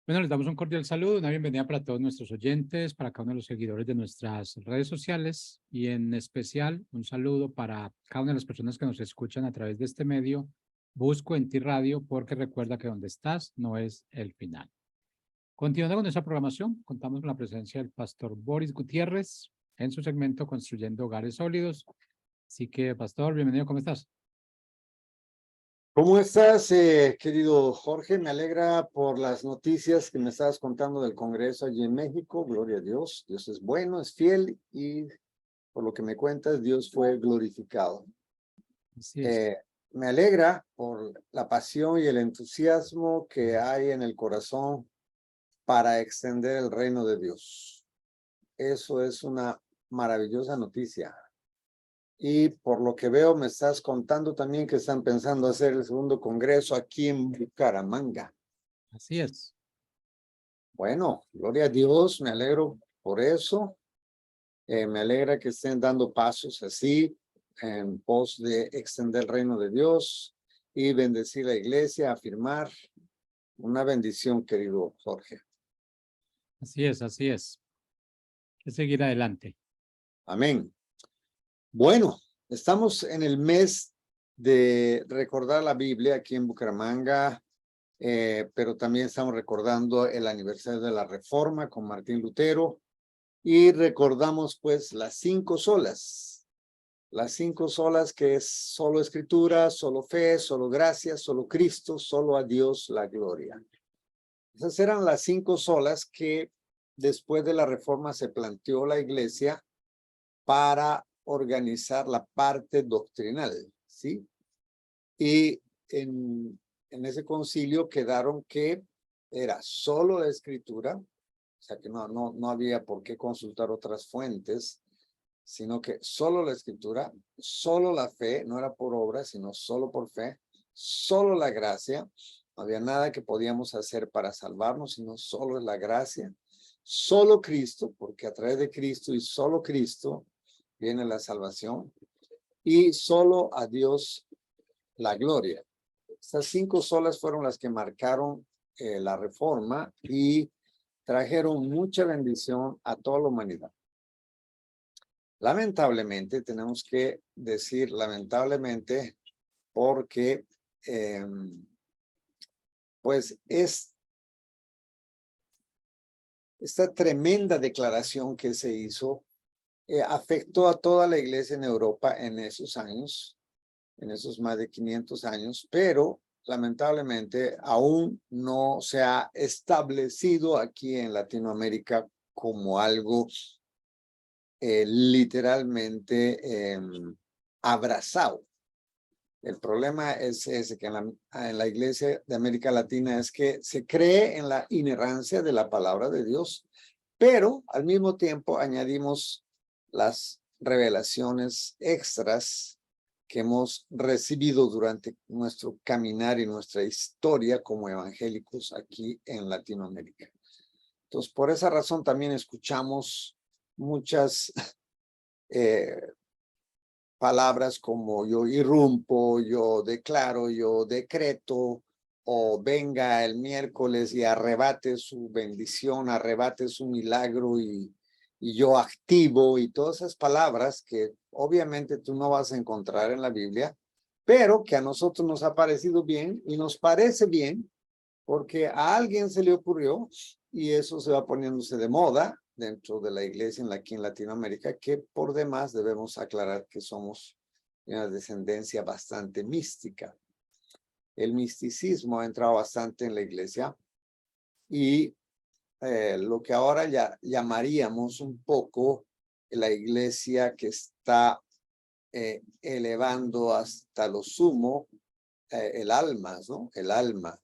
Bueno, les damos un cordial saludo, una bienvenida para todos nuestros oyentes, para cada uno de los seguidores de nuestras redes sociales y en especial un saludo para cada una de las personas que nos escuchan a través de este medio. Busco en ti radio porque recuerda que donde estás no es el final. Continuando con nuestra programación, contamos con la presencia del pastor Boris Gutiérrez en su segmento Construyendo Hogares Sólidos. Así que, pastor, bienvenido, ¿cómo estás? ¿Cómo estás, querido Jorge? Me alegra por las noticias que me estabas contando del Congreso allí en México. Gloria a Dios. Dios es bueno, es fiel y por lo que me cuentas, Dios fue glorificado. Así es. Me alegra por la pasión y el entusiasmo que hay en el corazón para extender el reino de Dios. Eso es una maravillosa noticia. Y por lo que veo, me estás contando también que están pensando hacer el segundo congreso aquí en Bucaramanga. Así es. Bueno, gloria a Dios, me alegro por eso. Me alegra que estén dando pasos así en pos de extender el reino de Dios y bendecir la iglesia, afirmar una bendición, querido Jorge. Así es, así es. Hay que seguir adelante. Amén. Bueno, estamos en el mes de recordar la Biblia aquí en Bucaramanga, pero también estamos recordando el aniversario de la Reforma con Martín Lutero y recordamos pues las 5 solas. Las 5 solas que es solo escritura, solo fe, solo gracia, solo Cristo, solo a Dios la gloria. Esas eran las 5 solas que después de la Reforma se planteó la iglesia para organizar la parte doctrinal, ¿sí? Y en ese concilio quedaron que era solo la escritura, o sea que no había por qué consultar otras fuentes, sino que solo la escritura, solo la fe, no era por obra, sino solo por fe, solo la gracia, no había nada que podíamos hacer para salvarnos, sino solo la gracia, solo Cristo, porque a través de Cristo y solo Cristo viene la salvación, y solo a Dios la gloria. Estas 5 solas fueron las que marcaron la reforma y trajeron mucha bendición a toda la humanidad. Lamentablemente, tenemos que decir lamentablemente, porque pues esta tremenda declaración que se hizo afectó a toda la iglesia en Europa en esos años, en esos más de 500 años, pero lamentablemente aún no se ha establecido aquí en Latinoamérica como algo literalmente abrazado. El problema es ese, que en la iglesia de América Latina es que se cree en la inerrancia de la palabra de Dios, pero al mismo tiempo añadimos las revelaciones extras que hemos recibido durante nuestro caminar y nuestra historia como evangélicos aquí en Latinoamérica. Entonces, por esa razón también escuchamos muchas palabras como yo irrumpo, yo declaro, yo decreto, o venga el miércoles y arrebate su bendición, arrebate su milagro y yo activo, y todas esas palabras que obviamente tú no vas a encontrar en la Biblia, pero que a nosotros nos ha parecido bien y nos parece bien porque a alguien se le ocurrió y eso se va poniéndose de moda dentro de la iglesia aquí en Latinoamérica, que por demás debemos aclarar que somos una descendencia bastante mística. El misticismo ha entrado bastante en la iglesia y lo que ahora ya llamaríamos un poco la iglesia que está elevando hasta lo sumo el alma, ¿no? El alma.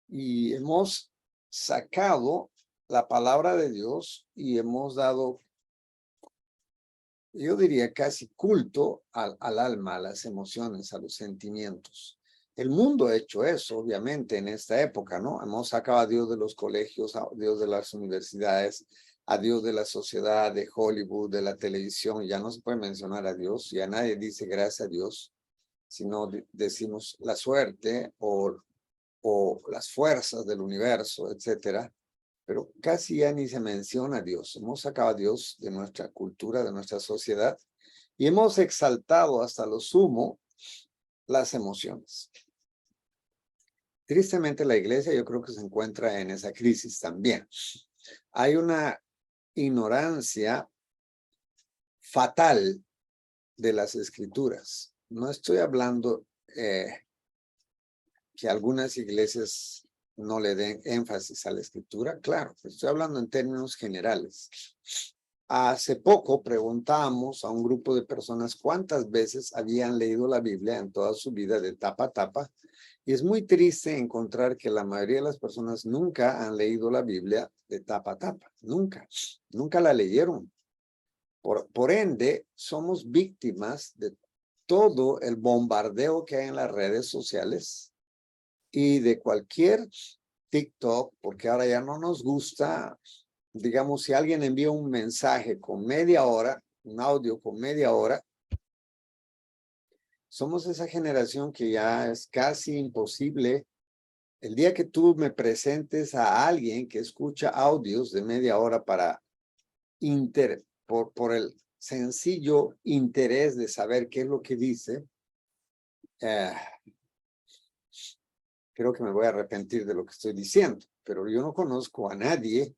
Y hemos sacado la palabra de Dios y hemos dado, yo diría, casi culto al alma, a las emociones, a los sentimientos. El mundo ha hecho eso, obviamente, en esta época, ¿no? Hemos sacado a Dios de los colegios, a Dios de las universidades, a Dios de la sociedad, de Hollywood, de la televisión. Ya no se puede mencionar a Dios, ya nadie dice gracias a Dios, sino decimos la suerte o o las fuerzas del universo, etcétera, pero casi ya ni se menciona a Dios. Hemos sacado a Dios de nuestra cultura, de nuestra sociedad, y hemos exaltado hasta lo sumo las emociones. Tristemente, la iglesia yo creo que se encuentra en esa crisis también. Hay una ignorancia fatal de las escrituras. No estoy hablando que algunas iglesias no le den énfasis a la escritura. Claro, estoy hablando en términos generales. Hace poco preguntamos a un grupo de personas cuántas veces habían leído la Biblia en toda su vida de tapa a tapa. Y es muy triste encontrar que la mayoría de las personas nunca han leído la Biblia de tapa a tapa. Nunca la leyeron. Por ende, somos víctimas de todo el bombardeo que hay en las redes sociales y de cualquier TikTok, porque ahora ya no nos gusta, digamos, si alguien envía un mensaje con media hora, un audio con media hora, somos esa generación que ya es casi imposible. El día que tú me presentes a alguien que escucha audios de media hora por el sencillo interés de saber qué es lo que dice, creo que me voy a arrepentir de lo que estoy diciendo, pero yo no conozco a nadie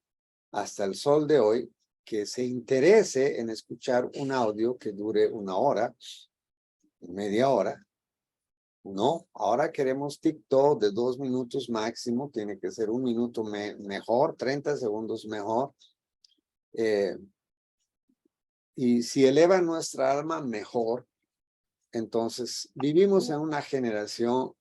hasta el sol de hoy que se interese en escuchar un audio que dure una hora, media hora. No, ahora queremos TikTok de 2 minutos máximo, tiene que ser 1 minuto mejor, 30 segundos mejor. Y si eleva nuestra alma, mejor. Entonces, vivimos en una generación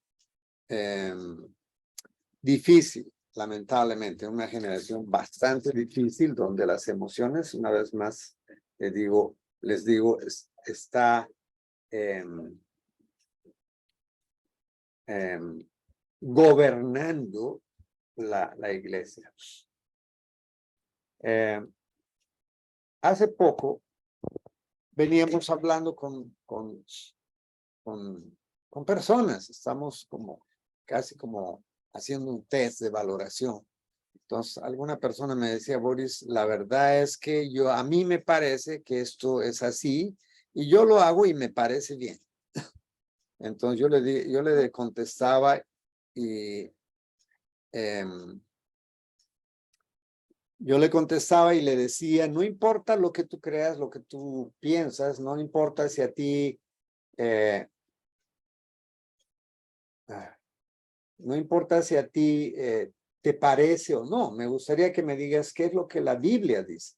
difícil, lamentablemente, una generación bastante difícil donde las emociones, una vez más, les digo, está gobernando la iglesia. Hace poco veníamos hablando con personas, estamos casi como haciendo un test de valoración. Entonces, alguna persona me decía, Boris, la verdad es que a mí me parece que esto es así y yo lo hago y me parece bien. Entonces, yo le contestaba y le decía, no importa lo que tú creas, lo que tú piensas, no importa si a ti no importa si a ti te parece o no. Me gustaría que me digas qué es lo que la Biblia dice.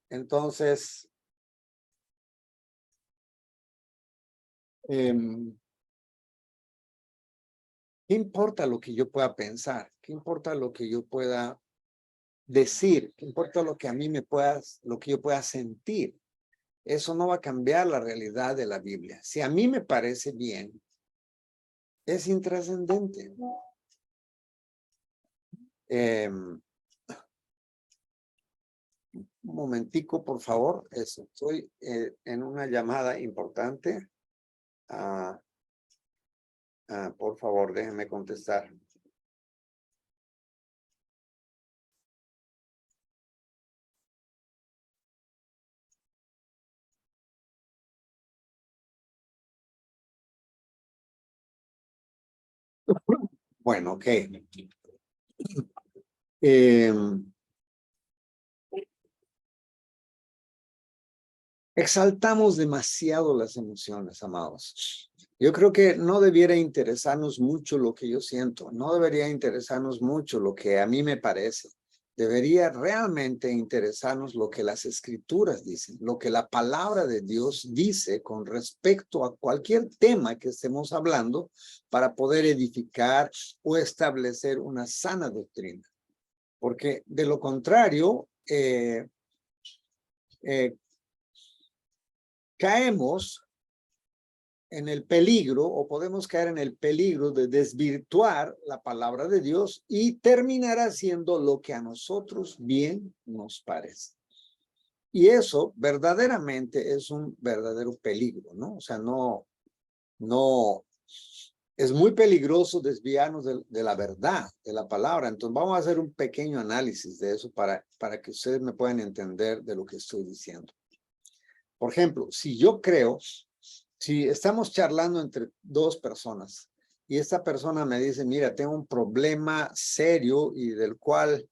Entonces, ¿qué importa lo que yo pueda pensar? ¿Qué importa lo que yo pueda decir? ¿Qué importa lo que a mí lo que yo pueda sentir? Eso no va a cambiar la realidad de la Biblia. Si a mí me parece bien, es intrascendente. Un momentico, por favor. Estoy en una llamada importante. Por favor, déjenme contestar. Bueno, ok. Exaltamos demasiado las emociones, amados. Yo creo que no debiera interesarnos mucho lo que yo siento, no debería interesarnos mucho lo que a mí me parece. Debería realmente interesarnos lo que las escrituras dicen, lo que la palabra de Dios dice con respecto a cualquier tema que estemos hablando para poder edificar o establecer una sana doctrina. Porque de lo contrario, caemos en el peligro o podemos caer en el peligro de desvirtuar la palabra de Dios y terminar haciendo lo que a nosotros bien nos parece. Y eso verdaderamente es un verdadero peligro, ¿no? O sea, no, es muy peligroso desviarnos de la verdad, de la palabra. Entonces vamos a hacer un pequeño análisis de eso para que ustedes me puedan entender de lo que estoy diciendo. Por ejemplo, si estamos charlando entre dos personas y esta persona me dice, mira, tengo un problema serio y del cual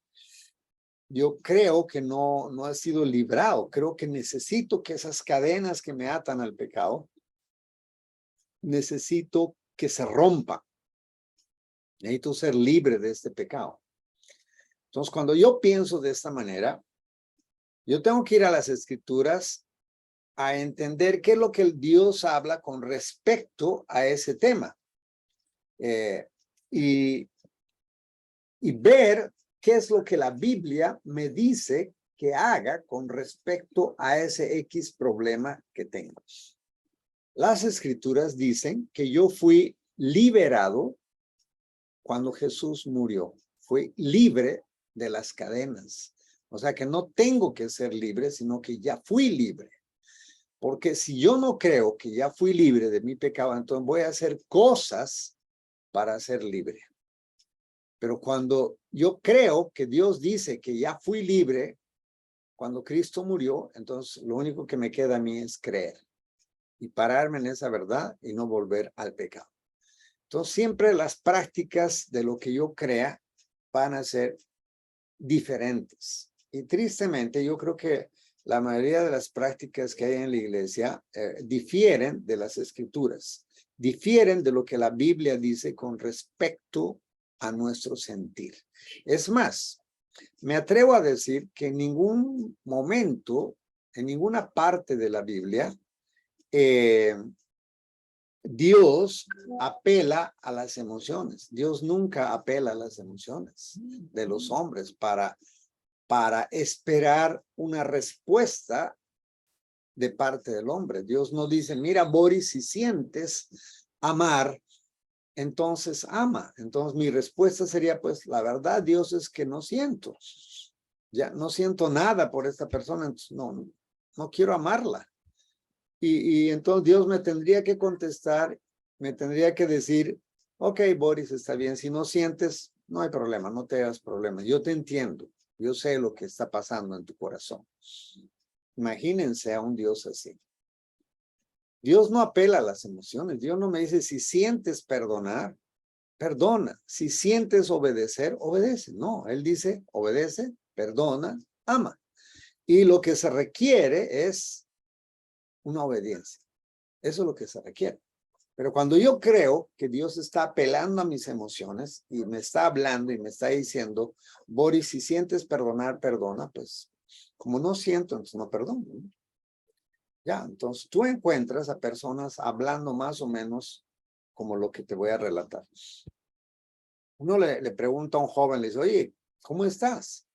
yo creo que no ha sido librado. Creo que necesito que esas cadenas que me atan al pecado, necesito que se rompan. Necesito ser libre de este pecado. Entonces, cuando yo pienso de esta manera, yo tengo que ir a las escrituras a entender qué es lo que el Dios habla con respecto a ese tema. Y ver qué es lo que la Biblia me dice que haga con respecto a ese X problema que tengo. Las escrituras dicen que yo fui liberado cuando Jesús murió. Fui libre de las cadenas. O sea que no tengo que ser libre, sino que ya fui libre. Porque si yo no creo que ya fui libre de mi pecado, entonces voy a hacer cosas para ser libre. Pero cuando yo creo que Dios dice que ya fui libre, cuando Cristo murió, entonces lo único que me queda a mí es creer y pararme en esa verdad y no volver al pecado. Entonces siempre las prácticas de lo que yo crea van a ser diferentes. Y tristemente yo creo que la mayoría de las prácticas que hay en la iglesia difieren de las escrituras, difieren de lo que la Biblia dice con respecto a nuestro sentir. Es más, me atrevo a decir que en ningún momento, en ninguna parte de la Biblia, Dios apela a las emociones. Dios nunca apela a las emociones de los hombres para esperar una respuesta de parte del hombre. Dios no dice, mira, Boris, si sientes amar, entonces ama. Entonces mi respuesta sería, pues, la verdad, Dios, es que no siento. Ya no siento nada por esta persona, entonces no quiero amarla. Y entonces Dios me tendría que contestar, me tendría que decir, ok, Boris, está bien, si no sientes, no hay problema, no te hagas problema, yo te entiendo, yo sé lo que está pasando en tu corazón. Imagínense a un Dios así. Dios no apela a las emociones, Dios no me dice, si sientes perdonar, perdona, si sientes obedecer, obedece. No, Él dice, obedece, perdona, ama. Y lo que se requiere es una obediencia. Eso es lo que se requiere. Pero cuando yo creo que Dios está apelando a mis emociones y me está hablando y me está diciendo, Boris, si sientes perdonar, perdona, pues como no siento, entonces no perdono. Ya, entonces tú encuentras a personas hablando más o menos como lo que te voy a relatar. Uno le pregunta a un joven, le dice, oye, ¿cómo estás?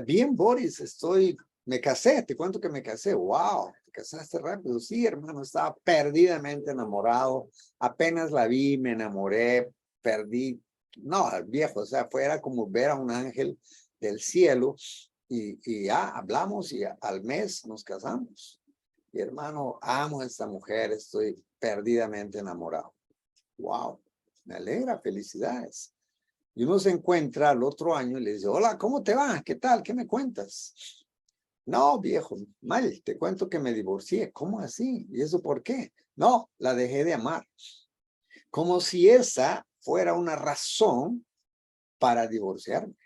Bien, Boris, me casé, te cuento que me casé. Wow, te casaste rápido. Sí, hermano, estaba perdidamente enamorado. Apenas la vi, me enamoré, perdí. No, viejo, o sea, era como ver a un ángel del cielo y ya hablamos y al mes nos casamos. Y hermano, amo a esta mujer, estoy perdidamente enamorado. Wow, me alegra, felicidades. Y uno se encuentra al otro año y le dice, hola, ¿cómo te va? ¿Qué tal? ¿Qué me cuentas? No, viejo, mal, te cuento que me divorcié. ¿Cómo así? ¿Y eso por qué? No, la dejé de amar. Como si esa fuera una razón para divorciarme.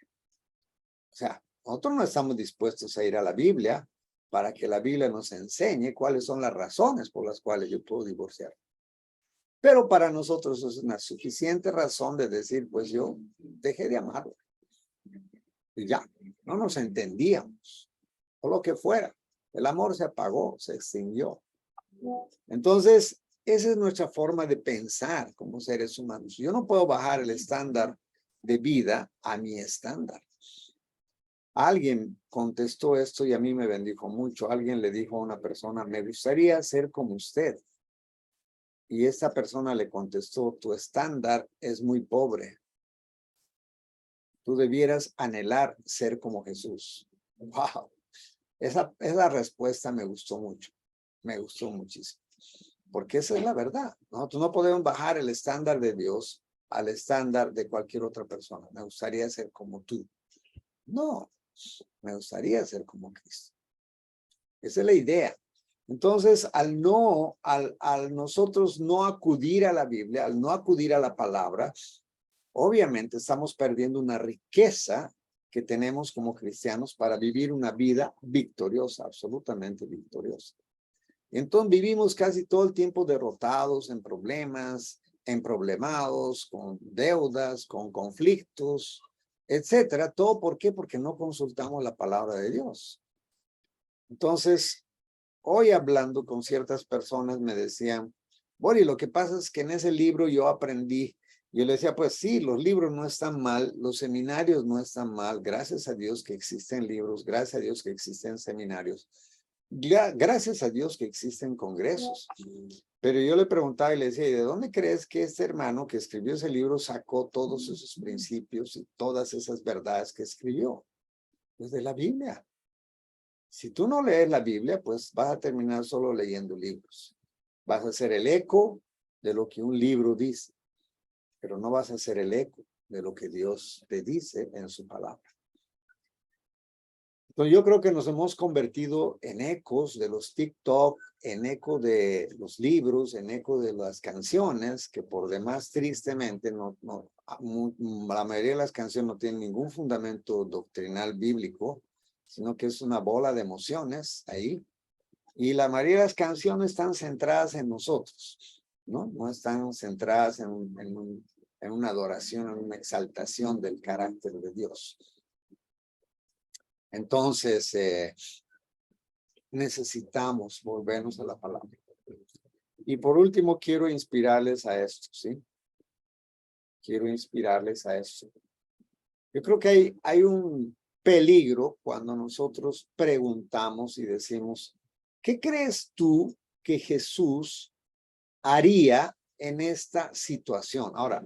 O sea, nosotros no estamos dispuestos a ir a la Biblia para que la Biblia nos enseñe cuáles son las razones por las cuales yo puedo divorciar. Pero para nosotros es una suficiente razón de decir, pues yo dejé de amarlo. Y ya, no nos entendíamos, o lo que fuera. El amor se apagó, se extinguió. Entonces, esa es nuestra forma de pensar como seres humanos. Yo no puedo bajar el estándar de vida a mi estándar. Alguien contestó esto y a mí me bendijo mucho. Alguien le dijo a una persona, me gustaría ser como usted. Y esta persona le contestó, tu estándar es muy pobre. Tú debieras anhelar ser como Jesús. Wow. Esa respuesta me gustó mucho, me gustó muchísimo, porque esa es la verdad. Nosotros no podemos bajar el estándar de Dios al estándar de cualquier otra persona. Me gustaría ser como tú. No, me gustaría ser como Cristo. Esa es la idea. Entonces, al nosotros no acudir a la Biblia, al no acudir a la palabra, obviamente estamos perdiendo una riqueza que tenemos como cristianos para vivir una vida victoriosa, absolutamente victoriosa. Entonces vivimos casi todo el tiempo derrotados en problemas, emproblemados, con deudas, con conflictos, etcétera. ¿Todo por qué? Porque no consultamos la palabra de Dios. Entonces, hoy hablando con ciertas personas me decían, Bori, lo que pasa es que en ese libro yo aprendí. Yo le decía, pues sí, los libros no están mal, los seminarios no están mal, gracias a Dios que existen libros, gracias a Dios que existen seminarios, gracias a Dios que existen congresos. Pero yo le preguntaba y le decía, ¿y de dónde crees que este hermano que escribió ese libro sacó todos esos principios y todas esas verdades que escribió? Pues de la Biblia. Si tú no lees la Biblia, pues vas a terminar solo leyendo libros. Vas a ser el eco de lo que un libro dice, pero no vas a ser el eco de lo que Dios te dice en su palabra. Entonces yo creo que nos hemos convertido en ecos de los TikTok, en eco de los libros, en eco de las canciones, que por demás tristemente la mayoría de las canciones no tienen ningún fundamento doctrinal bíblico, sino que es una bola de emociones ahí. Y la mayoría de las canciones están centradas en nosotros, ¿no? No están centradas en una adoración, en una exaltación del carácter de Dios. Entonces, necesitamos volvernos a la palabra. Y por último, quiero inspirarles a esto, ¿sí? Quiero inspirarles a esto. Yo creo que hay un peligro cuando nosotros preguntamos y decimos, ¿qué crees tú que Jesús haría en esta situación? Ahora,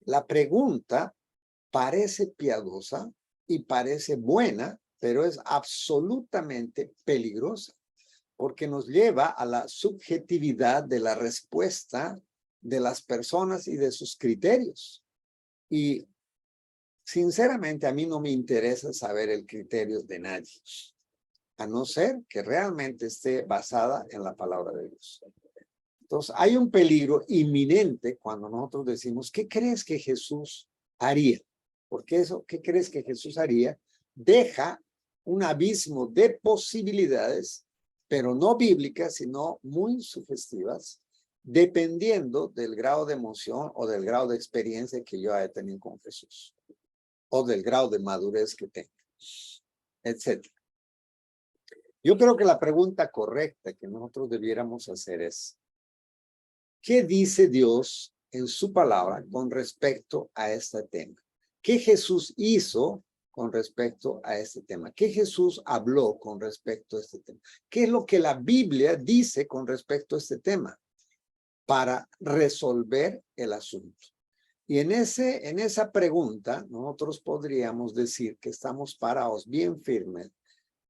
la pregunta parece piadosa y parece buena, pero es absolutamente peligrosa, porque nos lleva a la subjetividad de la respuesta de las personas y de sus criterios. Y sinceramente a mí no me interesa saber el criterio de nadie, a no ser que realmente esté basada en la palabra de Dios. Entonces, hay un peligro inminente cuando nosotros decimos, ¿qué crees que Jesús haría? Porque eso, ¿qué crees que Jesús haría? Deja un abismo de posibilidades, pero no bíblicas, sino muy sugestivas, dependiendo del grado de emoción o del grado de experiencia que yo haya tenido con Jesús, o del grado de madurez que tenga, etc. Yo creo que la pregunta correcta que nosotros debiéramos hacer es, ¿qué dice Dios en su palabra con respecto a este tema? ¿Qué Jesús hizo con respecto a este tema? ¿Qué Jesús habló con respecto a este tema? ¿Qué es lo que la Biblia dice con respecto a este tema para resolver el asunto? Y en esa pregunta nosotros podríamos decir que estamos parados bien firmes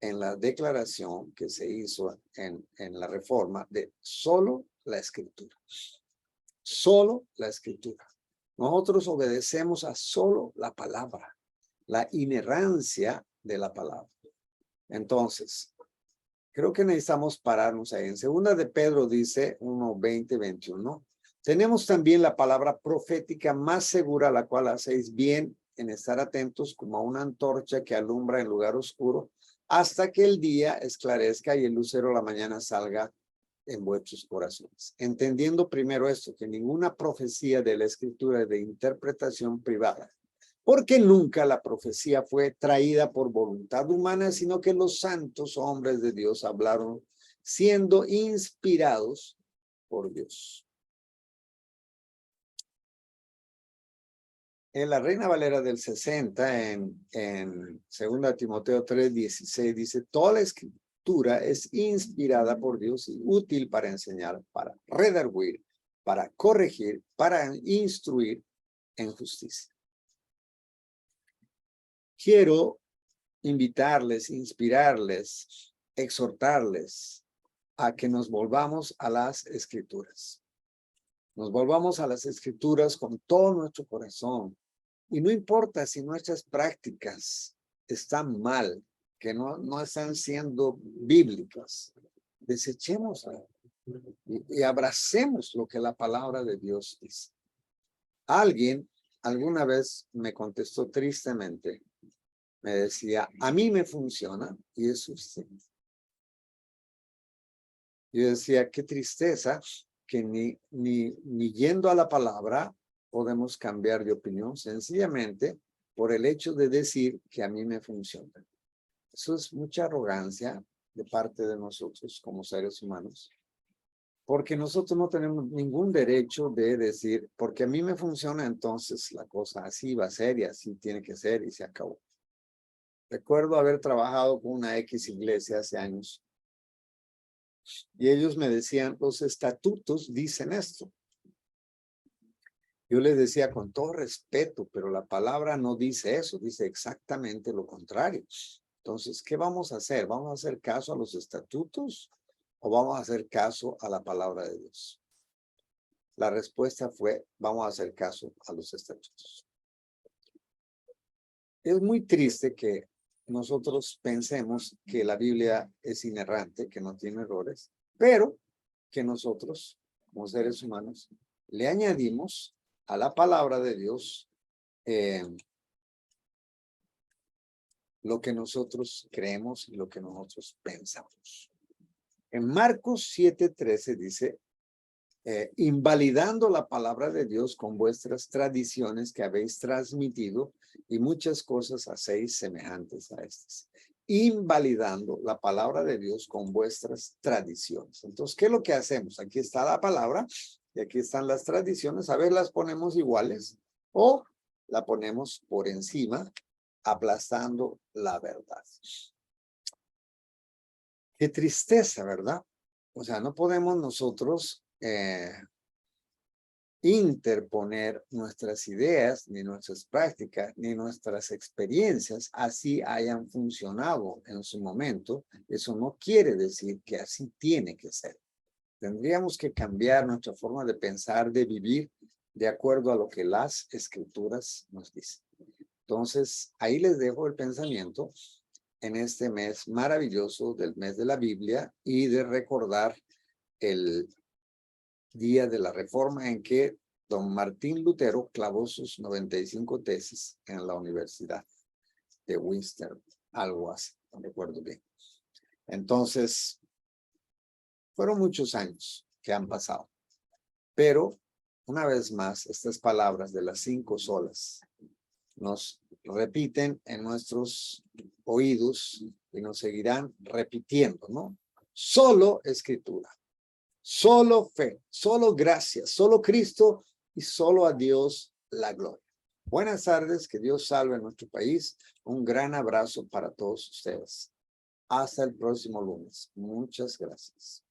en la declaración que se hizo en la reforma de solo la Escritura. Solo la Escritura. Nosotros obedecemos a solo la palabra, la inerrancia de la palabra. Entonces, creo que necesitamos pararnos ahí. En segunda de Pedro dice 1:20-21, tenemos también la palabra profética más segura, la cual hacéis bien en estar atentos como a una antorcha que alumbra en lugar oscuro, hasta que el día esclarezca y el lucero de la mañana salga en vuestros corazones. Entendiendo primero esto, que ninguna profecía de la Escritura es de interpretación privada, porque nunca la profecía fue traída por voluntad humana, sino que los santos hombres de Dios hablaron siendo inspirados por Dios. En la Reina Valera del 60, en 2 Timoteo 3:16, dice, toda la Escritura es inspirada por Dios y útil para enseñar, para redarguir, para corregir, para instruir en justicia. Quiero invitarles, inspirarles, exhortarles a que nos volvamos a las Escrituras. Nos volvamos a las Escrituras con todo nuestro corazón. Y no importa si nuestras prácticas están mal, que no están siendo bíblicas. Desechémoslas y abracemos lo que la palabra de Dios dice. Alguien alguna vez me contestó tristemente. Me decía, a mí me funciona y es suficiente. Yo decía, qué tristeza que ni yendo a la palabra podemos cambiar de opinión sencillamente por el hecho de decir que a mí me funciona. Eso es mucha arrogancia de parte de nosotros como seres humanos, porque nosotros no tenemos ningún derecho de decir, porque a mí me funciona, entonces la cosa así va a ser y así tiene que ser y se acabó. Recuerdo haber trabajado con una X iglesia hace años y ellos me decían, los estatutos dicen esto. Yo les decía con todo respeto, pero la palabra no dice eso, dice exactamente lo contrario. Entonces, ¿qué vamos a hacer? ¿Vamos a hacer caso a los estatutos o vamos a hacer caso a la palabra de Dios? La respuesta fue, vamos a hacer caso a los estatutos. Es muy triste que nosotros pensemos que la Biblia es inerrante, que no tiene errores, pero que nosotros, como seres humanos, le añadimos a la palabra de Dios lo que nosotros creemos y lo que nosotros pensamos. En Marcos 7:13 dice, invalidando la palabra de Dios con vuestras tradiciones que habéis transmitido y muchas cosas hacéis semejantes a estas. Invalidando la palabra de Dios con vuestras tradiciones. Entonces, ¿qué es lo que hacemos? Aquí está la palabra y aquí están las tradiciones. A ver, las ponemos iguales o la ponemos por encima, aplastando la verdad. Qué tristeza, ¿verdad? O sea, no podemos nosotros interponer nuestras ideas, ni nuestras prácticas, ni nuestras experiencias, así hayan funcionado en su momento. Eso no quiere decir que así tiene que ser. Tendríamos que cambiar nuestra forma de pensar, de vivir, de acuerdo a lo que las Escrituras nos dicen. Entonces, ahí les dejo el pensamiento en este mes maravilloso del mes de la Biblia y de recordar el día de la Reforma en que don Martín Lutero clavó sus 95 tesis en la Universidad de Winchester, algo así, no recuerdo bien. Entonces, fueron muchos años que han pasado, pero una vez más, estas palabras de las 5 solas nos repiten en nuestros oídos y nos seguirán repitiendo, ¿no? Solo Escritura. Solo fe, solo gracia, solo Cristo y solo a Dios la gloria. Buenas tardes, que Dios salve a nuestro país. Un gran abrazo para todos ustedes. Hasta el próximo lunes. Muchas gracias.